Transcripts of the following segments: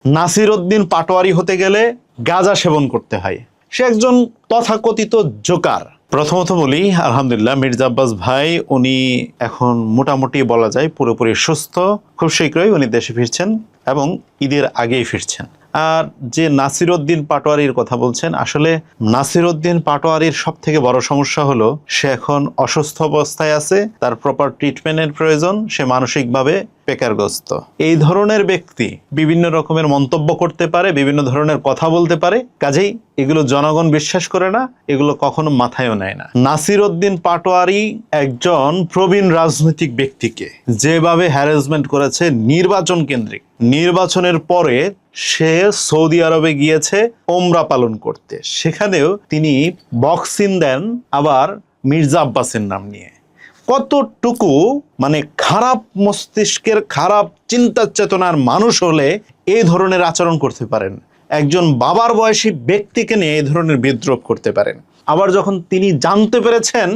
নাসির উদ্দিন পাটোয়ারি হতে গেলে গাঁজা সেবন করতে হয়। সে একজন তথাকথিত জোকার। প্রথমত বলি, আলহামদুলিল্লাহ মির্জা আব্বাস ভাই উনি এখন মোটামুটি বলা যায় পুরোপুরি সুস্থ। খুব শীঘ্রই উনি দেশে ফিরছেন এবং ঈদের আগেই ফিরছেন। আর যে নাসির উদ্দিন পাটোয়ারির কথা বলছেন, আসলে নাসির উদ্দিন পাটোয়ারির সব থেকে বড় সমস্যা হলো সে এখন অসুস্থ অবস্থায় আছে, তার প্রপার ট্রিটমেন্টের প্রয়োজন, সে মানসিকভাবে বেকারগ্রস্ত। এই ধরনের ব্যক্তি বিভিন্ন রকমের মন্তব্য করতে পারে, বিভিন্ন ধরনের কথা বলতে পারে, কাজেই এগুলো জনগণ বিশ্বাস করে না, এগুলো কখনো মাথায়ও নেয় না। নাসির উদ্দিন পাটোয়ারি একজন প্রবীণ রাজনৈতিক ব্যক্তিকে যেভাবে হ্যারাসমেন্ট করেছে নির্বাচন কেন্দ্রিক, নির্বাচনের পরে সে সৌদি আরবে গিয়েছে ওমরা পালন করতে, সেখানেও তিনি বক্সিং দেন আবার মির্জা আব্বাসের নাম নিয়ে। কতটুকু মানে খারাপ মস্তিষ্কের, খারাপ চিন্তা চেতনার মানুষ হলে এই ধরনের আচরণ করতে পারেন? একজন বাবার বয়সী ব্যক্তিকে নিয়ে এই ধরনের বিদ্রোহ করতে পারেন? আবার যখন তিনি জানতে পেরেছেন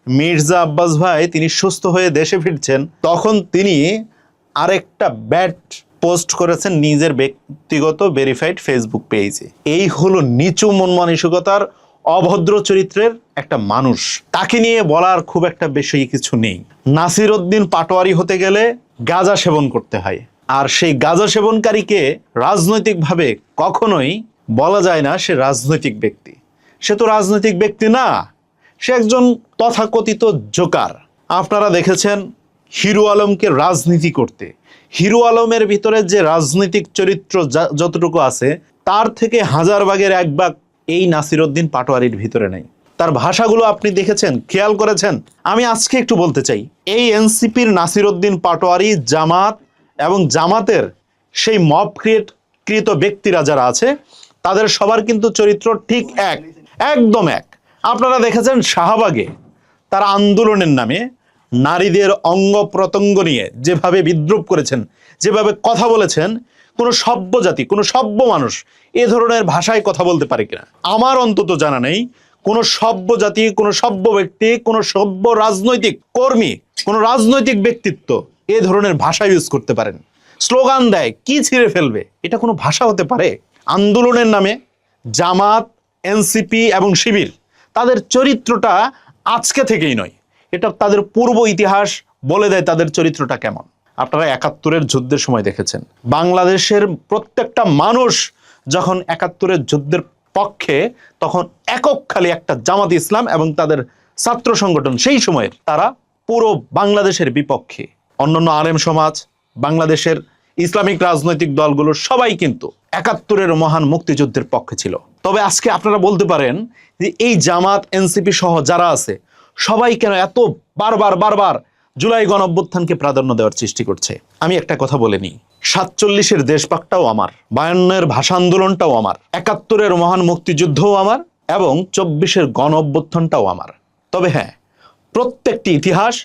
মির্জা আব্বাস ভাই তিনি সুস্থ হয়ে দেশে ফিরছেন, তখন তিনি আরেকটা ব্যাড পোস্ট করেছেন নিজের ব্যক্তিগত ভেরিফাইড ফেসবুক পেজে। এই হলো নিচু মন মানসিকতার, অভদ্র চরিত্রের একটা মানুষ। তাকে নিয়ে বলার খুব একটা বেশি কিছু নেই। নাসির উদ্দিন পাটোয়ারি হতে গেলে গাঁজা সেবন করতে হয়, আর সেই গাঁজা সেবনকারীকে রাজনৈতিকভাবে কখনোই বলা যায় না সে রাজনৈতিক ব্যক্তি। সে তো রাজনৈতিক ব্যক্তি না, সে একজন তথাকথিত জোকার। আপনারা দেখেছেন হিরো আলমকে রাজনীতি করতে, হিরো আলমের ভিতরে যে রাজনৈতিক চরিত্র যতটুকু আছে তার থেকে 1000 ভাগের 1 ভাগ এই নাসির উদ্দিন পাটোয়ারির ভিতরে নেই। তার ভাষাগুলো আপনি দেখেছেন, খেয়াল করেছেন? আমি আজকে একটু বলতে চাই, এই এনসিপির নাসির উদ্দিন পাটোয়ারি, জামাত এবং জামাতের সেই মব কৃত ব্যক্তিরা যারা আছে তাদের সবার কিন্তু চরিত্র ঠিক একদম এক। আপনারা দেখেছেন শাহবাগে তারা আন্দোলনের নামে নারীদের অঙ্গ প্রত্যঙ্গ নিয়ে যেভাবে বিদ্রুপ করেছেন, যেভাবে কথা বলেছেন, কোনো সভ্য জাতি, কোনো সভ্য মানুষ এ ধরনের ভাষায় কথা বলতে পারে কিনা আমার অন্তত জানা নেই। কোনো সভ্য জাতি, কোনো সভ্য ব্যক্তি, কোনো সভ্য রাজনৈতিক কর্মী, কোনো রাজনৈতিক ব্যক্তিত্ব এ ধরনের ভাষা ইউজ করতে পারেন? স্লোগান দেয়, কি ছিঁড়ে ফেলবে, এটা কোনো ভাষা হতে পারে? আন্দোলনের নামে জামাত, এনসিপি এবং শিবির তাদের চরিত্রটা আজকে থেকেই নয়, এটা তাদের পূর্ব ইতিহাস বলে দেয় তাদের চরিত্রটা কেমন। আপনারা 71-এর যুদ্ধের সময় দেখেছেন, বাংলাদেশের প্রত্যেকটা মানুষ যখন 71-এর যুদ্ধের পক্ষে, তখন একক খালি একটা জামাত ইসলাম এবং তাদের ছাত্র সংগঠন সেই সময়ের তারা পুরো বাংলাদেশের বিপক্ষে। অন্যান্য আলেম সমাজ, বাংলাদেশের ইসলামিক রাজনৈতিক দলগুলো সবাই কিন্তু 71-এর মহান মুক্তিযুদ্ধের পক্ষে ছিল। তবে আজকে আপনারা বলতে পারেন যে এই জামাত, এনসিপি সহ যারা আছে সবাই কেন এত বারবার জুলাই গণঅভ্যুত্থানকে প্রাধান্য দেওয়ার চেষ্টা করছে? আমি একটা কথা বলে নিই, 47-এর দেশভাগটাও আমার, 52-এর ভাষা আন্দোলনটাও আমার, 71-এর মহান মুক্তিযুদ্ধও আমার এবং 24-এর গণঅভ্যুত্থানটাও আমার। তবে হ্যাঁ, প্রত্যেকটি ইতিহাস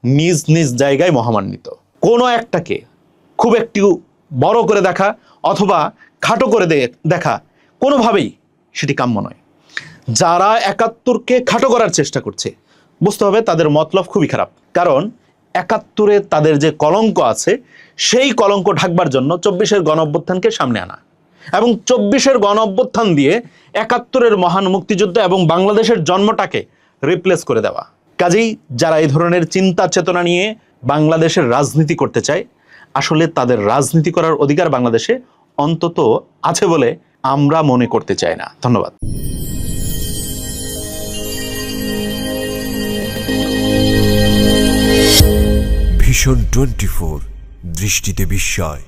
নিজ নিজ জায়গায় মহামান্বিত। কোনো একটাকে খুব একটু বড় করে দেখা অথবা খাটো করে দেখা কোনোভাবেই সেটি কাম্য নয়। যারা 71-কে খাটো করার চেষ্টা করছে বুঝতে হবে তাদের মতলব খুবই খারাপ। কারণ 71-এ তাদের যে কলঙ্ক আছে সেই কলঙ্ক ঢাকবার জন্য 24-এর গণঅভ্যুত্থানকে সামনে আনা এবং 24-এর গণঅভ্যুত্থান দিয়ে 71-এর মহান মুক্তিযুদ্ধ এবং বাংলাদেশের জন্মটাকে রিপ্লেস করে দেওয়া। কাজেই যারা এই ধরনের চিন্তা চেতনা নিয়ে বাংলাদেশের রাজনীতি করতে চায়, আসলে তাদের রাজনীতি করার অধিকার বাংলাদেশে অন্তত আছে বলে আমরা মনে করতে চাই না। ধন্যবাদ। ভিশন 24, দৃষ্টিতে বিস্ময়।